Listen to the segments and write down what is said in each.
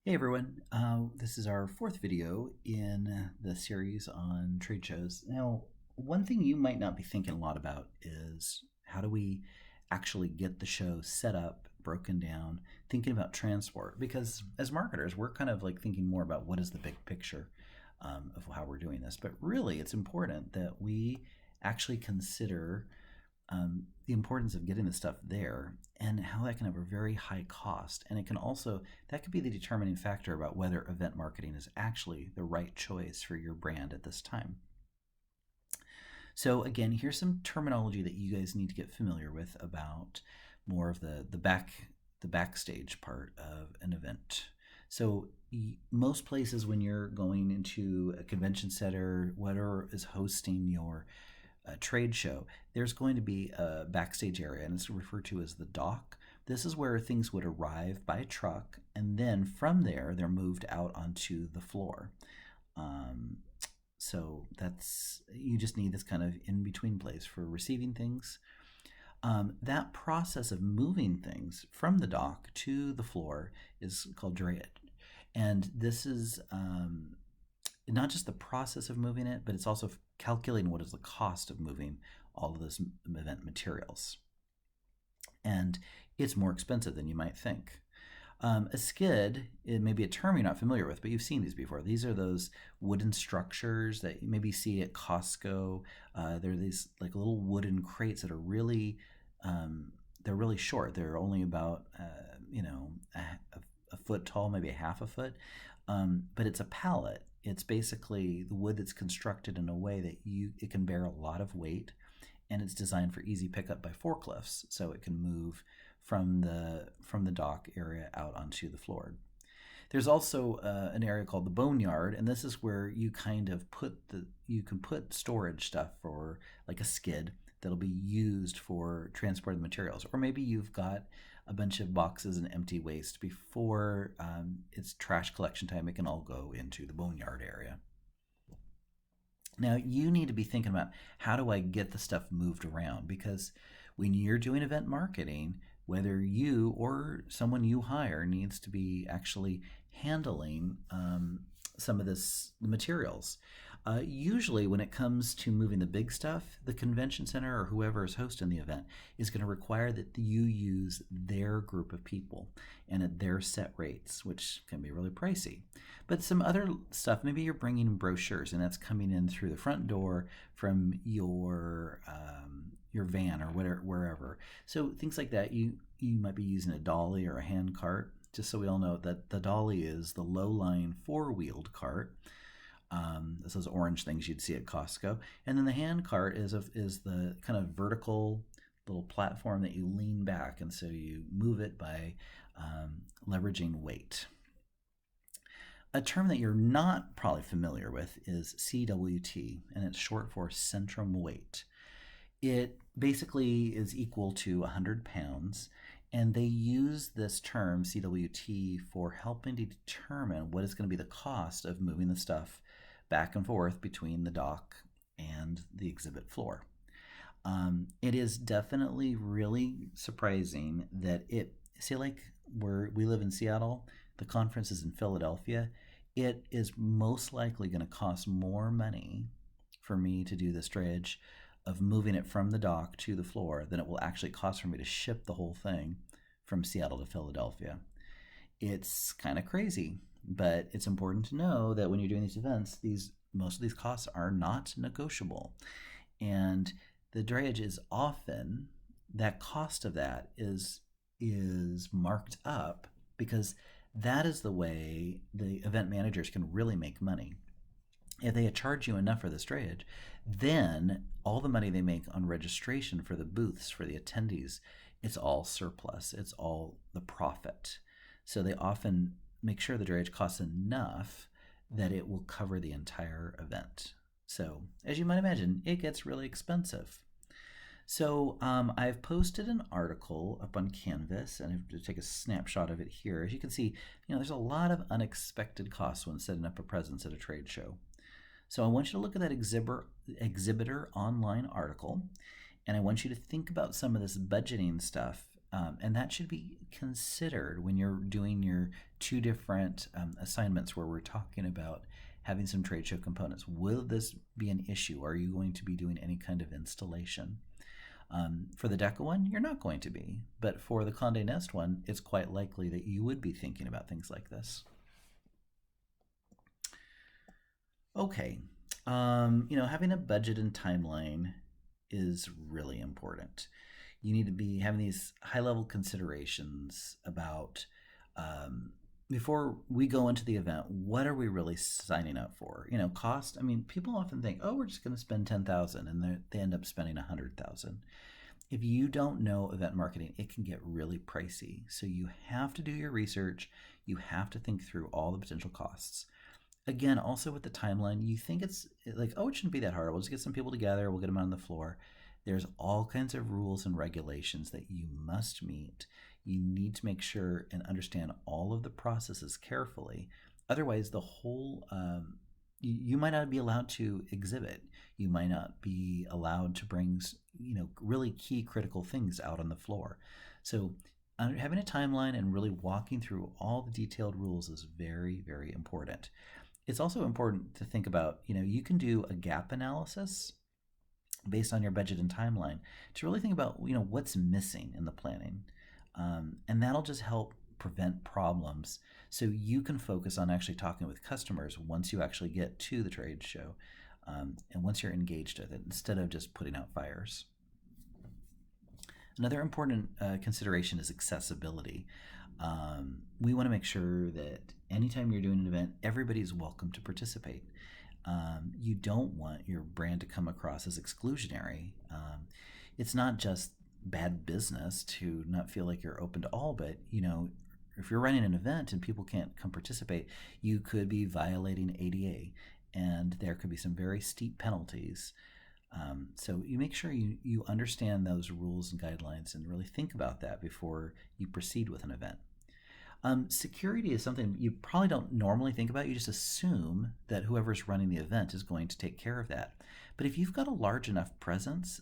Hey everyone, this is our fourth video in the series on trade shows. Now, one thing you might not be thinking a lot about is how do we actually get the show set up, broken down, thinking about transport. Because as marketers, we're kind of like thinking more about what is the big picture of how we're doing this. But really, it's important that we actually consider the importance of getting the stuff there and how that can have a very high cost. And it can also, that could be the determining factor about whether event marketing is actually the right choice for your brand at this time. So again, here's some terminology that you guys need to get familiar with about more of the backstage part of an event. So most places when you're going into a convention center, whatever is hosting your trade show, there's going to be a backstage area, and it's referred to as the dock. This is where things would arrive by truck, and then from there, they're moved out onto the floor. So that's, you just need this kind of in between place for receiving things. That process of moving things from the dock to the floor is called drayage. And this is not just the process of moving it, but it's also calculating what is the cost of moving all of those event materials. And it's more expensive than you might think. A skid, it may be a term you're not familiar with, but you've seen these before. These are those wooden structures that you maybe see at Costco. They're these like little wooden crates that are really, they're really short. They're only about, a foot tall, maybe a half a foot. But it's a pallet. It's basically the wood that's constructed in a way that it can bear a lot of weight, and it's designed for easy pickup by forklifts, so it can move from the dock area out onto the floor. There's also an area called the boneyard, and this is where you kind of you can put storage stuff for like a skid that'll be used for transporting the materials, or maybe you've got a bunch of boxes and empty waste before it's trash collection time. It can all go into the boneyard area. Now you need to be thinking about, how do I get the stuff moved around? Because when you're doing event marketing, whether you or someone you hire needs to be actually handling some of this materials. Usually when it comes to moving the big stuff, the convention center or whoever is hosting the event is going to require that you use their group of people and at their set rates, which can be really pricey. But some other stuff, maybe you're bringing brochures and that's coming in through the front door from your van or whatever, wherever. So things like that, you might be using a dolly or a hand cart. Just so we all know that the dolly is the low-line four-wheeled cart. This those orange things you'd see at Costco. And then the hand cart is the kind of vertical little platform that you lean back, and so you move it by leveraging weight. A term that you're not probably familiar with is CWT, and it's short for centrum weight. It basically is equal to 100 pounds, and they use this term CWT for helping to determine what is going to be the cost of moving the stuff back and forth between the dock and the exhibit floor. It is definitely really surprising that say like where we live in Seattle, the conference is in Philadelphia, it is most likely going to cost more money for me to do this drayage of moving it from the dock to the floor than it will actually cost for me to ship the whole thing from Seattle to Philadelphia. It's kind of crazy, but it's important to know that when you're doing these events, most of these costs are not negotiable. And the drayage is often, that cost of that is marked up, because that is the way the event managers can really make money. If they charge you enough for this drayage, then all the money they make on registration for the booths, for the attendees, it's all surplus. It's all the profit. So they often make sure the drayage costs enough that it will cover the entire event. So as you might imagine, it gets really expensive. So I've posted an article up on Canvas, and I have to take a snapshot of it here. As you can see, there's a lot of unexpected costs when setting up a presence at a trade show. So I want you to look at that exhibitor online article, and I want you to think about some of this budgeting stuff And that should be considered when you're doing your two different assignments where we're talking about having some trade show components. Will this be an issue? Are you going to be doing any kind of installation? For the DECA one, you're not going to be. But for the Condé Nast one, it's quite likely that you would be thinking about things like this. Okay. Having a budget and timeline is really important. You need to be having these high level considerations about before we go into the event, what are we really signing up for? Cost. I mean, people often think, oh, we're just going to spend 10,000, and they end up spending 100,000. If you don't know event marketing, it can get really pricey. So you have to do your research. You have to think through all the potential costs. Again, also with the timeline, you think it's like, oh, it shouldn't be that hard. We'll just get some people together. We'll get them on the floor. There's all kinds of rules and regulations that you must meet. You need to make sure and understand all of the processes carefully. Otherwise, the whole you might not be allowed to exhibit. You might not be allowed to bring really key critical things out on the floor. So having a timeline and really walking through all the detailed rules is very, very important. It's also important to think about, you can do a gap analysis based on your budget and timeline to really think about, what's missing in the planning. And that'll just help prevent problems so you can focus on actually talking with customers once you actually get to the trade show and once you're engaged with it, instead of just putting out fires. Another important consideration is accessibility. We want to make sure that anytime you're doing an event, everybody's welcome to participate. You don't want your brand to come across as exclusionary. It's not just bad business to not feel like you're open to all, but if you're running an event and people can't come participate, you could be violating ADA, and there could be some very steep penalties. So you make sure you understand those rules and guidelines and really think about that before you proceed with an event. Security is something you probably don't normally think about. You just assume that whoever's running the event is going to take care of that. But if you've got a large enough presence,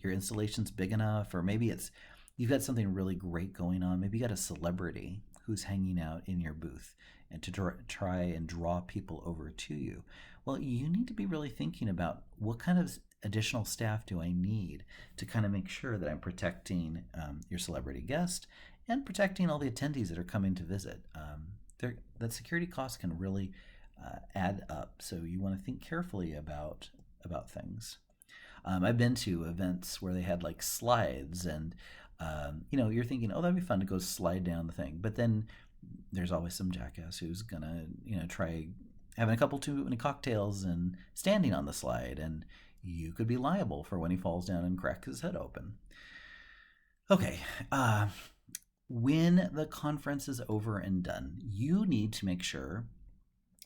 your installation's big enough, or maybe you've got something really great going on, maybe you got a celebrity who's hanging out in your booth and to try and draw people over to you, well, you need to be really thinking about what kind of additional staff do I need to kind of make sure that I'm protecting your celebrity guest and protecting all the attendees that are coming to visit. That security cost can really add up, so you want to think carefully about things. I've been to events where they had like slides, and you're thinking, oh, that'd be fun to go slide down the thing, but then there's always some jackass who's gonna try having a couple too many cocktails and standing on the slide, and you could be liable for when he falls down and cracks his head open. Okay. When the conference is over and done, you need to make sure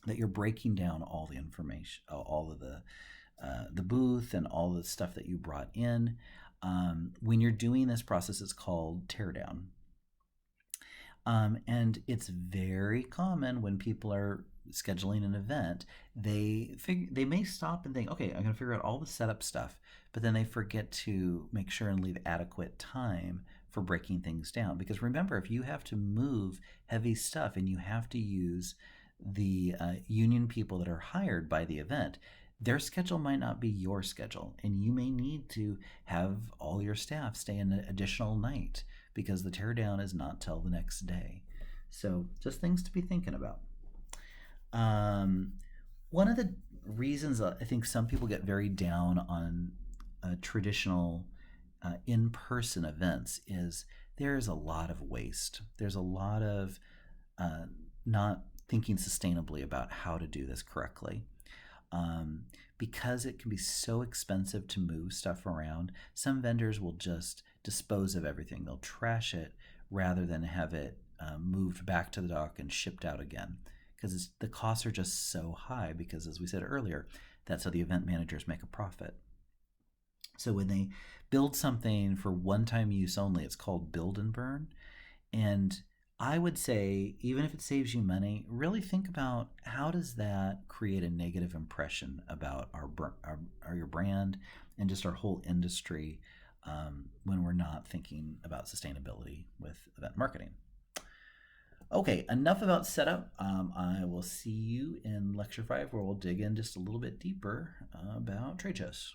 that you're breaking down all the information, all of the booth and all the stuff that you brought in. When you're doing this process, it's called Teardown. And it's very common when people are scheduling an event, they may stop and think, okay, I'm going to figure out all the setup stuff, but then they forget to make sure and leave adequate time for breaking things down. Because remember, if you have to move heavy stuff and you have to use the union people that are hired by the event, their schedule might not be your schedule, and you may need to have all your staff stay an additional night because the teardown is not till the next day. So just things to be thinking about. One of the reasons I think some people get very down on traditional in-person events is there's a lot of waste. There's a lot of not thinking sustainably about how to do this correctly. Because it can be so expensive to move stuff around, some vendors will just dispose of everything. They'll trash it rather than have it moved back to the dock and shipped out again, because the costs are just so high, because as we said earlier, that's how the event managers make a profit. So when they build something for one-time use only, it's called build and burn. And I would say, even if it saves you money, really think about how does that create a negative impression about your brand and just our whole industry. when we're not thinking about sustainability with event marketing. Okay, enough about setup. I will see you in lecture 5, where we'll dig in just a little bit deeper about trade shows.